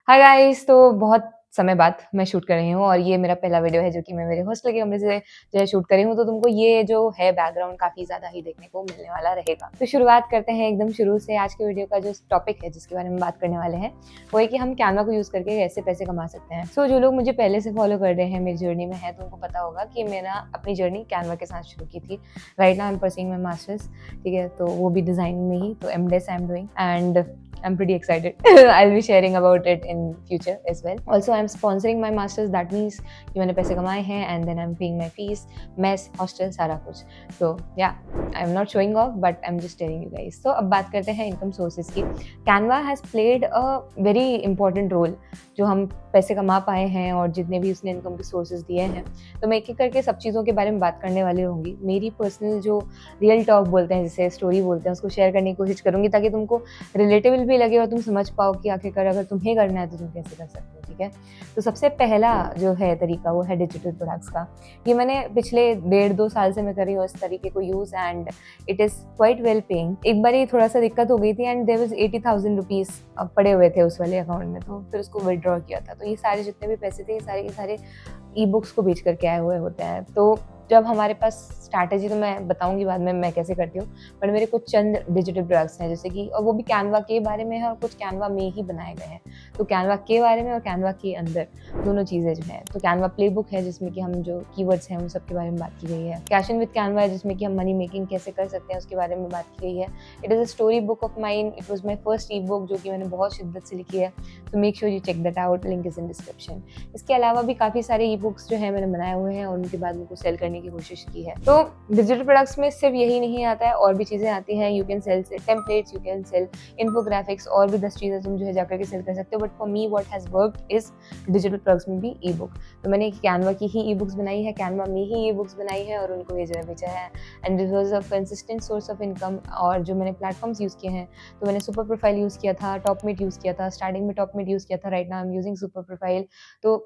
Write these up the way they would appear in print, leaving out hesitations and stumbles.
Hi guys. तो बहुत समय बाद मैं शूट कर रही हूँ और ये मेरा पहला वीडियो है जो कि मैं मेरे हॉस्टल के कमरे से जो है शूट कर रही हूँ। तो तुमको ये जो है बैकग्राउंड काफ़ी ज़्यादा ही देखने को मिलने वाला रहेगा। तो शुरुआत करते हैं एकदम शुरू से। आज के वीडियो का जो टॉपिक है जिसके बारे में बात करने वाले हैं वो है कि हम कैनवा को यूज़ करके कैसे पैसे कमा सकते हैं। सो जो लोग मुझे पहले से फॉलो कर रहे हैं, मेरी जर्नी में है, तो उनको पता होगा कि मैंने अपनी जर्नी कैनवा के साथ शुरू की थी। Right now I am pursuing my masters, ठीक है, तो वो भी डिज़ाइनिंग में ही। तो MDes I am doing and I'm pretty excited. I'll be sharing about it in future as well. Also, I'm sponsoring my masters. That means कि मैंने पैसे कमाए हैं and then I'm paying my fees, mess, hostel, सारा कुछ. So yeah, I'm not showing off, but I'm just telling you guys. So अब बात करते हैं income sources की. Canva has played a very important role जो हम पैसे कमा पाए हैं और जितने भी उसने इनकम के सोर्सेज दिए हैं। तो मैं एक एक करके सब चीज़ों के बारे में बात करने वाली रहूँगी। मेरी पर्सनल जो रियल टॉक बोलते हैं, जैसे स्टोरी बोलते हैं, उसको शेयर करने की कोशिश करूँगी ताकि तुमको रिलेटेबल भी लगे और तुम समझ पाओ कि आखिरकार अगर तुम्हें करना है तो तुम कैसे कर सकते हो। ठीक है, तो सबसे पहला जो है तरीका वो है डिजिटल प्रोडक्ट्स का। ये मैंने पिछले 1.5-2 साल से मैं कर रही हूँ इस तरीके को use and it is quite well paying. एक बार ही थोड़ा सा दिक्कत हो गई थी एंड देयर वाज 80,000 रुपीज़ पड़े हुए थे उस वाले अकाउंट में, तो फिर उसको विदड्रॉ किया था। तो ये सारे जितने भी पैसे थे ये सारे के सारे ई बुक्स को बेच करके आए हुए होते हैं। तो जब हमारे पास स्ट्रैटेजी, तो मैं बताऊंगी बाद में मैं कैसे करती हूँ, पर मेरे कुछ चंद डिजिटल प्रोडक्ट्स हैं जैसे कि, और वो भी कैनवा के बारे में है और कुछ कैनवा में ही बनाए गए हैं। तो कैनवा के बारे में और कैनवा के अंदर दोनों चीज़ें जो हैं। तो कैनवा प्लेबुक है जिसमें कि हम जो कीवर्ड्स हैं उन सब के बारे में बात की गई है। कैश इन विद कैनवा है जिसमें कि हम मनी मेकिंग कैसे कर सकते हैं उसके बारे में बात की गई है। It is a story book of mine. It was my first e book जो कि मैंने बहुत शिद्दत से लिखी है। तो make sure you check that out, link is in description. इसके अलावा भी काफ़ी सारे ई बुक्स जो है मैंने बनाए हुए हैं और उनके बाद उनको सेल करने की कोशिश की है। तो डिजिटल प्रोडक्ट्स में सिर्फ यही नहीं आता है, और भी चीज़ें आती हैं। You can sell templates, you can sell infographics, और भी 10 चीज़ें तुम जो है जाकर के सेल कर सकते हो। But for me what has worked is digital products में भी ई बुक। तो मैंने कैनवा की ही ई बुक्स बनाई है, कैनवा में ही ई बुक्स बनाई है और उनको ये जो है बेचा है and this was a consistent source of income. और जो मैंने प्लेटफॉर्म्स यूज़ किए हैं, तो मैंने सुपर प्रोफाइल यूज़ किया था, टॉपमेट यूज़ किया था, स्टार्टिंग में टॉपमेट यूज़ किया था। Right now I am using super profile. तो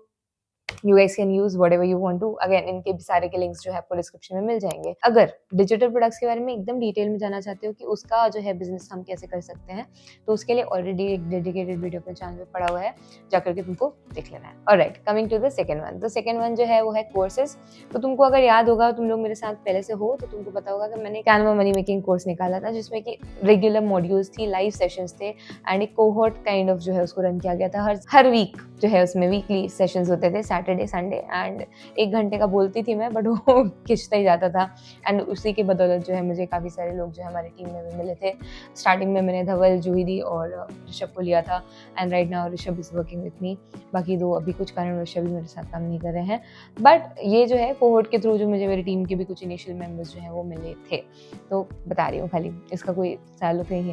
you guys can use whatever you want to। Again इनके भी सारे के लिंक्स जो है आपको डिस्क्रिप्शन में मिल जाएंगे। अगर डिजिटल प्रोडक्ट्स के बारे में एकदम डिटेल में जानना चाहते हो कि उसका जो है बिजनेस हम कैसे कर सकते हैं, तो उसके लिए ऑलरेडी एक डेडिकेटेड वीडियो अपने चैनल पे पड़ा हुआ है, जाकर के तुमको देख लेना है। Alright, coming to the second one. तो सेकंड वन जो है वो है कोर्सेज। तो तुमको अगर याद होगा, तुम लोग मेरे साथ पहले से हो, तो तुमको पता होगा कि मैंने कैनवा मनी मेकिंग कोर्स निकाला था जिसमें कि रेगुलर मॉड्यूल्स थी, लाइव सेशंस थे एंड एक कोहोर्ट काइंड ऑफ जो है उसको रन किया गया था। हर वीक जो है उसमें वीकली सेशंस होते थे, सैटरडे संडे, एंड 1 घंटे का बोलती थी मैं, बट वो खिंचता ही जाता था। एंड उसी की बदौलत जो है मुझे काफ़ी सारे लोग जो है हमारी टीम में भी मिले थे। स्टार्टिंग में मैंने धवल, जूहिदी और ऋषभ को लिया था and right now Rishabh is working with me. बाकी 2 अभी कुछ कारणवश भी मेरे साथ काम नहीं कर रहे हैं, बट ये जो है कोहोर्ट के थ्रू जो मुझे मेरी टीम के भी कुछ इनिशियल मेंबर्स जो हैं वो मिले थे। तो बता रही हूँ, खाली इसका कोई ताल्लुक नहीं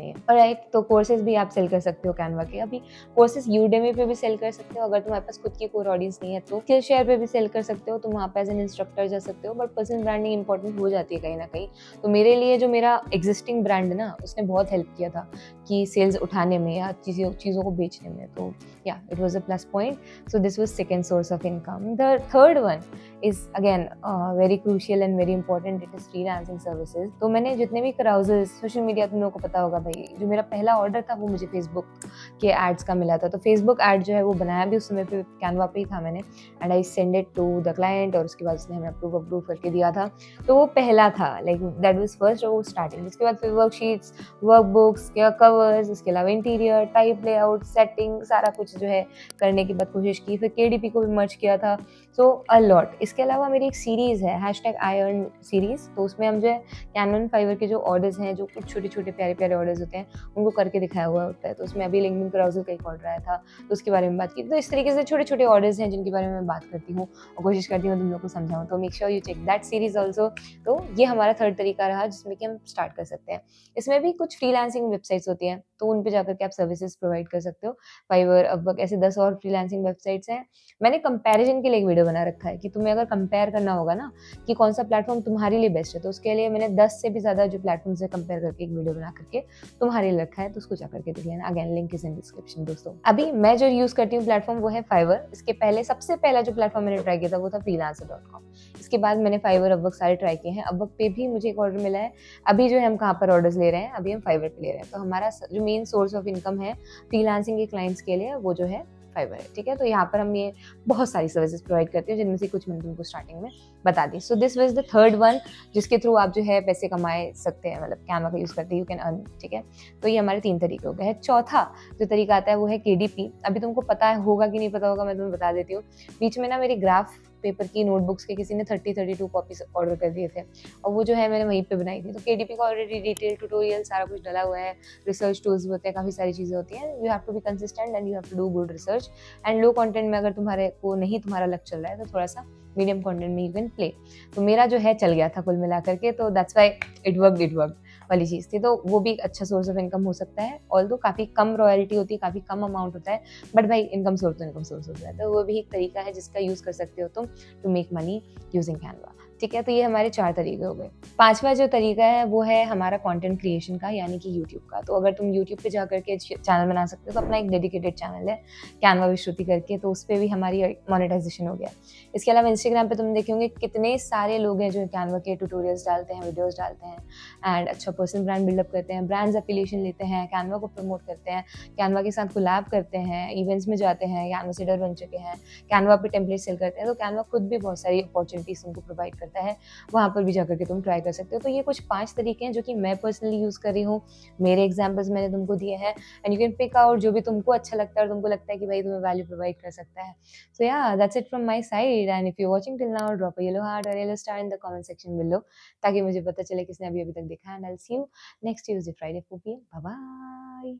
है। और राइट, तो कोर्सेज भी आप सेल कर सकते हो कैनवा के। अभी कोर्सेज यूडेमी पे भी सेल कर सकते हो अगर तुम्हारे पास खुद की कोर ऑडियंस नहीं है तो। स्किल शेयर पे भी सेल कर सकते हो, तुम वहाँ पे एज एन इंस्ट्रक्टर जा सकते हो, बट पर्सनल ब्रांडिंग इंपॉर्टेंट हो जाती है कहीं ना कहीं। तो मेरे लिए जो मेरा एग्जिस्टिंग ब्रांड है ना, उसने बहुत हेल्प किया था कि सेल्स उठाने में या चीज़ों को बेचने में। तो या it was a plus point. So this was second source of income. The third one is again very crucial and very important. It is freelancing services. तो मैंने जितने भी कराउजल्स, सोशल मीडिया, तुम लोगों को पता होगा भाई, जो मेरा पहला ऑर्डर था वो मुझे फेसबुक के एड्स का मिला था। तो फेसबुक एड जो है वो बनाया भी उस समय पे कैनवा पे ही था मैंने, and I send it to the client और उसके बाद उसने हमें अप्रूव करके दिया था। तो वो पहला था, लाइक दैट वाज फर्स्ट, और वो स्टार्टिंग। उसके बाद फिर वर्कशीट्स, वर्कबुक्स के कवर्स, उसके अलावा इंटीरियर, टाइप, लेआउट, सेटिंग, सारा कुछ जो है करने की बाद कोशिश की। फिर केडीपी को भी मर्ज किया था। सो अ लॉट। इसके अलावा मेरी एक सीरीज़ है #iron सीरीज़। तो उसमें हम जो है कैनवन, फाइवर के जो ऑर्डर्स हैं, जो कुछ छोटे छोटे प्यारे प्यारे ऑर्डर्स होते हैं, उनको करके दिखाया हुआ होता है। तो उसमें अभी लिंक्डइन कराउजल का एक ऑर्डर आया था, तो उसके बारे में बात की। तो इस तरीके से छोटे छोटे ऑर्डर्स हैं जिनके बारे में मैं बात करती हूँ और कोशिश करती हूँ तुम लोग को समझाऊँ। तो make sure you check that series also. तो ये हमारा थर्ड तरीका रहा जिसमें कि हम स्टार्ट कर सकते हैं। इसमें भी कुछ फ्रीलांसिंग वेबसाइट्स होती हैं, तो उन पे जाकर के आप सर्विसेज प्रोवाइड कर सकते हो। फाइवर, अपवर्क, ऐसे 10 और फ्रीलांसिंग वेबसाइट्स हैं। मैंने कंपैरिजन के लिए एक वीडियो बना रखा है कि तुम्हें अगर कंपेयर करना होगा ना कि कौन सा प्लेटफॉर्म तुम्हारे लिए बेस्ट है, तो उसके लिए मैंने 10 से भी ज़्यादा जो प्लेटफॉर्म्स है कंपेयर करके एक वीडियो बना करके के तुम्हारे लिए रखा है, तो उसको जा करके देख लेना। Again link is in description दोस्तों। अभी मैं जो यूज करती हूँ प्लेटफॉर्म वो है फाइवर। इसके पहले सबसे पहला जो प्लेटफॉर्म मैंने ट्राई किया था वो था freelancer.com। इसके बाद मैंने फाइवर, अपवर्क सारे ट्राई किए हैं। अपवर्क पे भी मुझे एक ऑर्डर मिला है। अभी जो है हम कहाँ पर ऑर्डर्स ले रहे हैं, अभी हम फाइवर पे ले रहे हैं। तो हमारा जो मेन सोर्स ऑफ इनकम है फ्रीलांसिंग के क्लाइंट्स के लिए वो जो है फाइवर है, ठीक है। तो यहाँ पर हम ये बहुत सारी सर्विसेज प्रोवाइड करते हैं, जिनमें से कुछ मैंने तुमको स्टार्टिंग में बता दी। So this was the third one जिसके थ्रू आप जो है पैसे कमाए सकते हैं, मतलब कैनवा का यूज करते हैं, यू कैन अर्न, ठीक है। तो ये हमारे 3 तरीके हो गए हैं। चौथा जो तरीका आता है वो है केडीपी। अभी तुमको पता होगा कि नहीं पता होगा, मैं तुम्हें बता देती हूँ। बीच में ना मेरी ग्राफ पेपर की नोटबुक्स के किसी ने 32 कॉपीज ऑर्डर कर दिए थे, और वो जो है मैंने वहीं पे बनाई थी। तो केडीपी का ऑलरेडी डिटेल ट्यूटोरियल सारा कुछ डला हुआ है, रिसर्च टूल्स भी होते हैं, काफ़ी सारी चीज़ें होती हैं। You have to be consistent and you have to do good research. And low content में अगर तुम्हारे को नहीं तुम्हारा लक चल रहा है तो थोड़ा सा मीडियम कंटेंट में यू कैन प्ले। तो मेरा जो है चल गया था कुल मिला करके, तो दैट्स वाई इट वर्क वाली चीज़ थी। तो वो भी एक अच्छा सोर्स ऑफ इनकम हो सकता है, ऑल्दो काफ़ी कम रॉयल्टी होती है, काफ़ी कम अमाउंट होता है, बट भाई इनकम सोर्स होता है। तो वो भी एक तरीका है जिसका यूज़ कर सकते हो तुम to make money using Canva, ठीक है। तो ये हमारे 4 तरीके हो गए। 5वां जो तरीका है वो है हमारा कंटेंट क्रिएशन का, यानी कि यूट्यूब का। तो अगर तुम यूट्यूब पे जा करके चैनल बना सकते हो, तो अपना एक डेडिकेटेड चैनल है कैनवा विश्रुति करके, तो उस पर भी हमारी मोनेटाइजेशन हो गया। इसके अलावा इंस्टाग्राम पे तुम देखेंगे कितने सारे लोग हैं जो कैनवा के ट्यूटोरियल्स डालते हैं, वीडियोस डालते हैं एंड अच्छा पर्सनल ब्रांड बिल्डअप करते हैं, ब्रांड्स एफिलिएशन लेते हैं, कैनवा को प्रमोट करते हैं, कैनवा के साथ कोलैब करते हैं, इवेंट्स में जाते हैं, या एम्बेसडर बन चुके हैं, कैनवा पे टेम्पलेट सेल करते हैं। तो कैनवा खुद भी बहुत सारी अपॉर्चुनिटीज तुमको प्रोवाइड करता है, वहाँ पर भी जाकर के तुम ट्राई कर सकते हो। तो ये कुछ 5 तरीके हैं जो कि मैं पर्सनली यूज़ कर रही हूँ, मेरे एग्जाम्पल्स मैंने तुमको दिए हैं, and you can pick out जो भी तुमको अच्छा लगता है और तुमको लगता है कि भाई तुम्हें वैल्यू प्रोवाइड कर सकता है। So yeah, that's it from my side. And if you're watching till now, drop a yellow heart or yellow star in the comment section below, ताकि मुझे पता चले किसने अभी तक देखा। And I'll see you next Tuesday, Friday, 4 p.m. Bye bye.